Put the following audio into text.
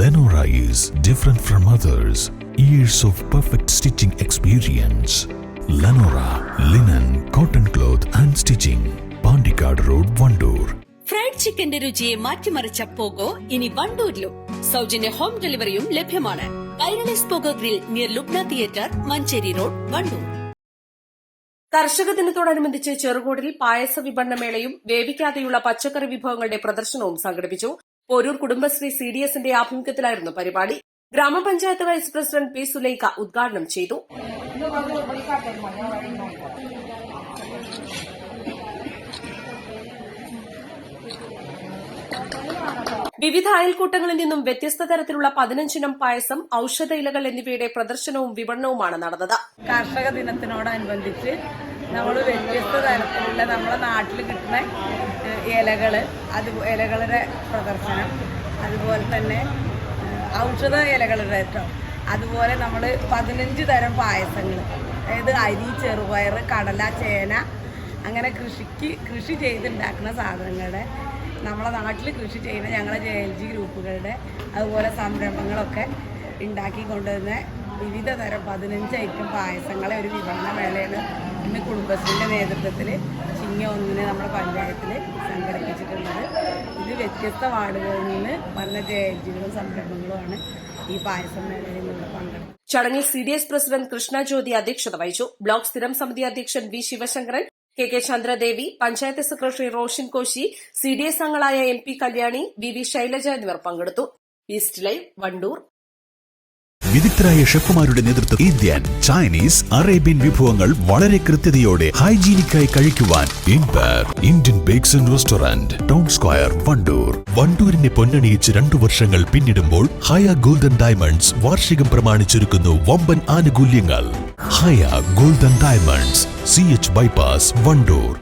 Lenora is different from others. Years of perfect stitching experience. Lenora linen, cotton cloth and stitching. Pandikad Road, Vandoor. Fried ചിക്കന്റെ രുചിയെ മാറ്റിമറിച്ച pogo ഇനി വണ്ടൂരിലും. സൗജന്യ home ഡെലിവറിയും ലഭ്യമാണ്. Kairali's pogo grill near Lubna theatre, Manjeri road, Wandoor. കർഷക ദിനത്തോടനുബന്ധിച്ച് ചെറുകോടിൽ പായസ വിപണനമേളയും വേവിക്കാതെയുള്ള പച്ചക്കറി വിഭവങ്ങളുടെ പ്രദർശനവും സംഘടിപ്പിച്ചു. പോരൂർ കുടുംബശ്രീ CDSന്റെ ആഭിമുഖ്യത്തിലായിരുന്നു പരിപാടി. ഗ്രാമപഞ്ചായത്ത് വൈസ് പ്രസിഡന്റ് P. സുലൈഖ ഉദ്ഘാടനം ചെയ്തു. വിവിധ അയൽക്കൂട്ടങ്ങളിൽ നിന്നും വ്യത്യസ്ത തരത്തിലുള്ള 15 ഇനം പായസം, ഔഷധ ഇലകൾ എന്നിവയുടെ പ്രദർശനവും വിപണനവുമാണ് നടന്നത്. കർഷക ദിനത്തിനോടനുബന്ധിച്ച് നമ്മൾ വ്യത്യസ്ത തരത്തിലുള്ള നമ്മുടെ നാട്ടിൽ കിട്ടുന്ന ഇലകളുടെ പ്രദർശനം, അതുപോലെ തന്നെ ഔഷധ ഇലകളുടെ അതുപോലെ നമ്മൾ 15 തരം പായസങ്ങൾ, അതായത് അരി, ചെറുപയർ, കടല, ചേന, അങ്ങനെ കൃഷി ചെയ്തുണ്ടാക്കുന്ന സാധനങ്ങളുടെ, നമ്മളെ നാട്ടിൽ കൃഷി ചെയ്യുന്ന ഞങ്ങളെ JLG ഗ്രൂപ്പുകളുടെ അതുപോലെ സംരംഭങ്ങളൊക്കെ ഉണ്ടാക്കി കൊണ്ടുവരുന്ന വിവിധ തരം 15 ഐറ്റം പായസങ്ങളെ ഒരു വിപണന മേളയാണ് ഇന്ന് കുടുംബശ്രീൻ്റെ നേതൃത്വത്തിൽ ചിങ്ങ 1 നമ്മുടെ പഞ്ചായത്തിൽ സംഘടിപ്പിച്ചിട്ടുള്ളത്. ഇത് വ്യത്യസ്ത വാർഡുകളിൽ നിന്ന് വന്ന JLGകളും സംരംഭങ്ങളുമാണ് ഈ പായസം മേളയിൽ നിന്ന് പങ്കെടുത്തത്. ചടങ്ങിൽ CDS പ്രസിഡന്റ് കൃഷ്ണ ജ്യോതി അധ്യക്ഷത വഹിച്ചു. ബ്ലോക്ക് സ്ഥിരം സമിതി അധ്യക്ഷൻ V. Sivasankaran, KK Chandradevi, panchayat secretary Roshan Koshy, CDS അംഗങ്ങളായ MP കല്യാണി, VV ശൈലജ എന്നിവർ പങ്കെടുത്തു. East live, Wandoor. വിദഗ്ധരായ ഷെഫുമാരുടെ നേതൃത്വത്തിൽ ഇന്ത്യൻ, ചൈനീസ്, അറേബ്യൻ വിഭവങ്ങൾ വളരെ കൃത്യതയോടെ ഹൈജീനിക്കായി കഴിക്കുവാൻ Indian bakes and restaurant, town square, Wandoor. വണ്ടൂരിനെ പൊന്നണിയിച്ച് 2 വർഷങ്ങൾ പിന്നിടുമ്പോൾ ഹയ ഗോൾഡൻ ഡയമണ്ട്സ് വാർഷികം പ്രമാണിച്ചൊരുക്കുന്നു വമ്പൻ ആനുകൂല്യങ്ങൾ. Haya golden diamonds, CH bypass, Wandoor.